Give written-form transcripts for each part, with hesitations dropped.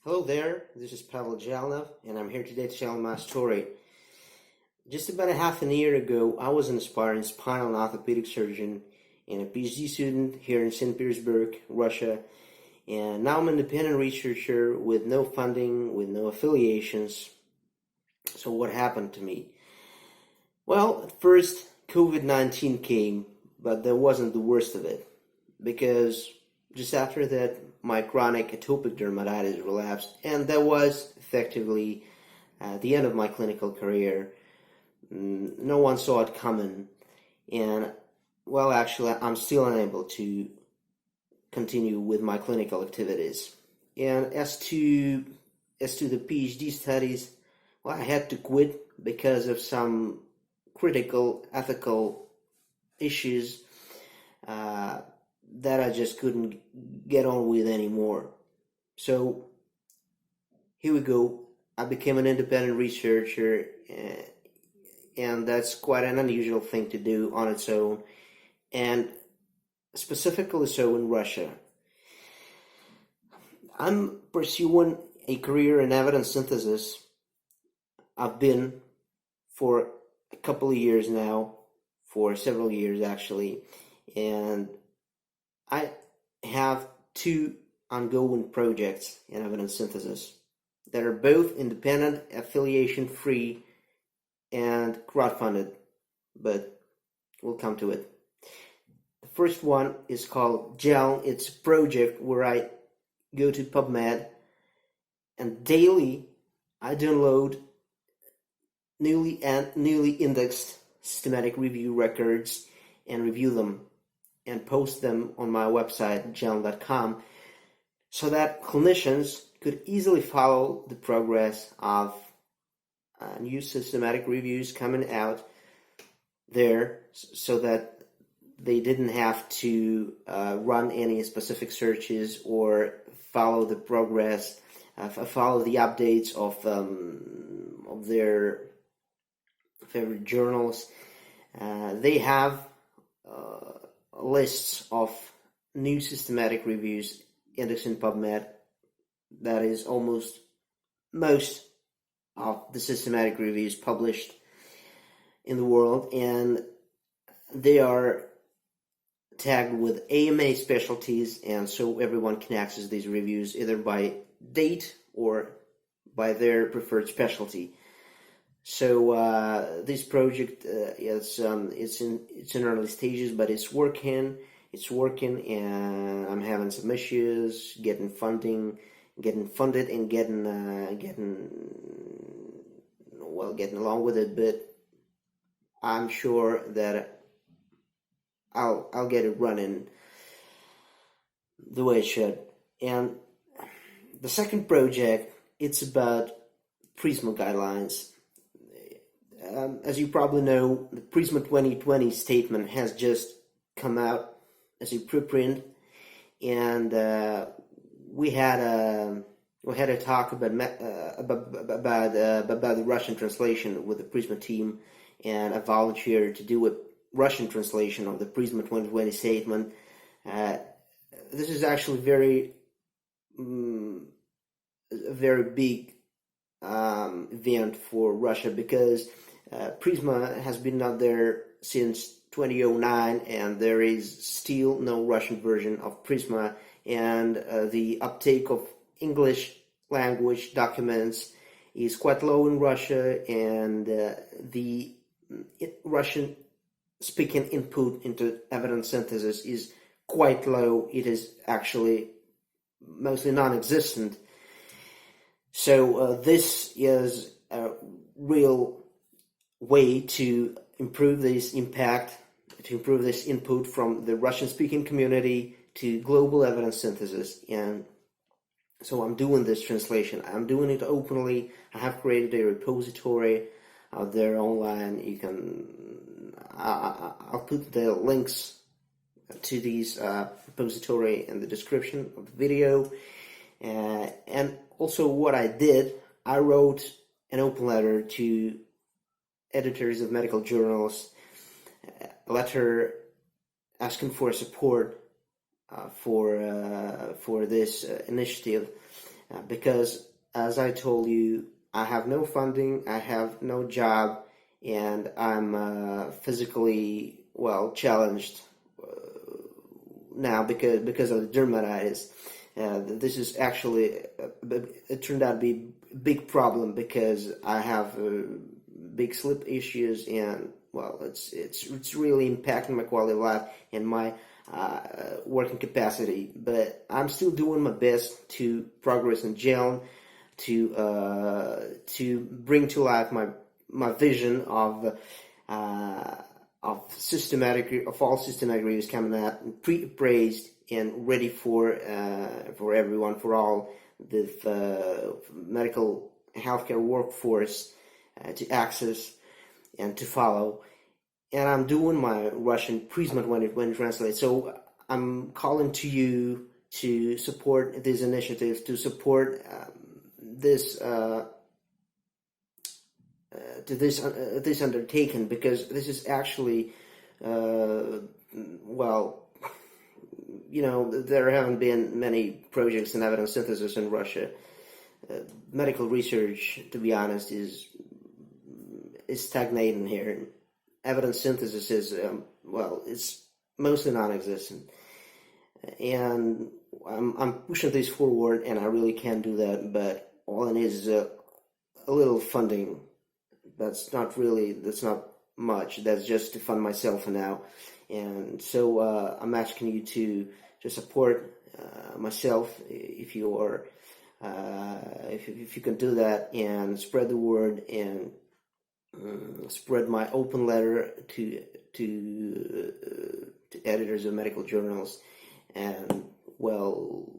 Hello there, this is Zhelnov, and I'm here today to tell my story. Just about a half a year ago, I was an aspiring spinal and orthopedic surgeon and a PhD student here in St. Petersburg, Russia, and now I'm an independent researcher with no funding, with no affiliations. So what happened to me? Well, at first, COVID-19 came, but that wasn't the worst of it, because just after that, my chronic atopic dermatitis relapsed, and that was effectively the end of my clinical career. No one saw it coming, and well, actually, I'm still unable to continue with my clinical activities. And as to the PhD studies, well, I had to quit because of some critical ethical issues that I just couldn't get on with anymore. So here we go. I became an independent researcher, and that's quite an unusual thing to do on its own, and specifically so in Russia. I'm pursuing a career in evidence synthesis. I've been for a couple of years now, for several years actually, and I have two ongoing projects in evidence synthesis that are both independent, affiliation-free, and crowdfunded, but we'll come to it. The first one is called Gel. It's a project where I go to PubMed and daily I download newly indexed systematic review records and review them and post them on my website, Zhelnov.com, so that clinicians could easily follow the progress of new systematic reviews coming out there, so that they didn't have to run any specific searches or follow the progress, follow the updates of their favorite journals. They have lists of new systematic reviews indexed in PubMed. That is almost most of the systematic reviews published in the world, and they are tagged with AMA specialties, and so everyone can access these reviews either by date or by their preferred specialty. So this project it's in early stages, but it's working, and I'm having some issues getting funded, and getting along with it. But I'm sure that I'll get it running the way it should. And the second project, it's about Prisma guidelines. As you probably know, the Prisma 2020 statement has just come out as a preprint, and we had a talk about the Russian translation with the Prisma team, and I volunteered to do a Russian translation of the Prisma 2020 statement. This is actually a very big event for Russia, because Prisma has been out there since 2009, and there is still no Russian version of Prisma, and the uptake of English language documents is quite low in Russia, and the Russian speaking input into evidence synthesis is quite low. It is actually mostly non-existent. So this is a real way to improve this impact, to improve this input from the Russian-speaking community to global evidence synthesis. And so I'm doing this translation. I'm doing it openly. I have created a repository out there online. You can, I'll put the links to these repository in the description of the video. And also what I did, I wrote an open letter to editors of medical journals, a letter asking for support for this initiative. because, as I told you, I have no funding, I have no job, and I'm physically, well, challenged now because of the dermatitis. This is actually, it turned out to be a big problem because I have big sleep issues, and well, it's really impacting my quality of life and my working capacity. But I'm still doing my best to progress in Zhelnov, to bring to life my vision of all systematic reviews coming out and praised and ready for everyone, for all the medical healthcare workforce to access and to follow. And I'm doing my Russian Prismat when it translates. So I'm calling to you to support these initiatives, to support this this undertaking, because this is actually well, you know, there haven't been many projects in evidence synthesis in Russia. Medical research, to be honest, is stagnating here. Evidence synthesis is well, it's mostly non-existent, and I'm pushing this forward, and I really can do that. But all I need is a little funding. That's not much. That's just to fund myself for now, and so I'm asking you to support myself if you are if you can do that, and spread the word, and spread my open letter to editors of medical journals, and well,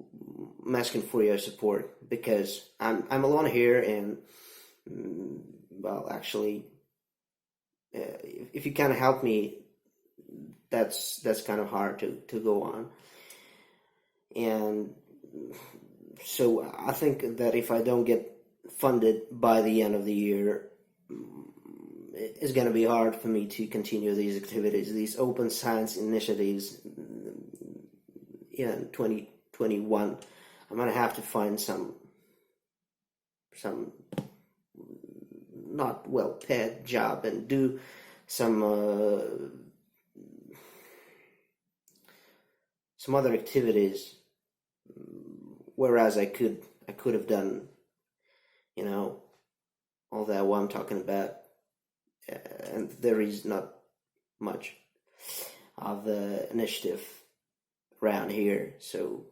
I'm asking for your support because I'm alone here, and well, actually, if you kind of help me, that's kind of hard to go on. And so I think that if I don't get funded by the end of the year, it's going to be hard for me to continue these activities, these open science initiatives in 2021. I'm going to have to find some not well paid job and do some other activities, whereas I could have done, you know, all that what I'm talking about, and there is not much of the initiative around here, so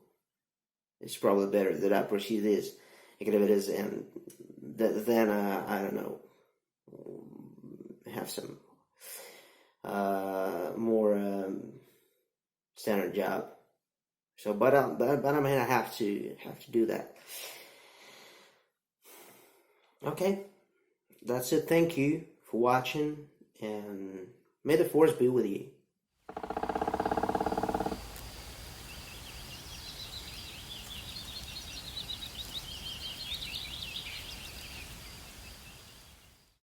it's probably better that I pursue these activities, and then I don't know, have some more standard job. So, but I'm gonna have to do that. Okay, that's it. Thank you for watching, and may the force be with you.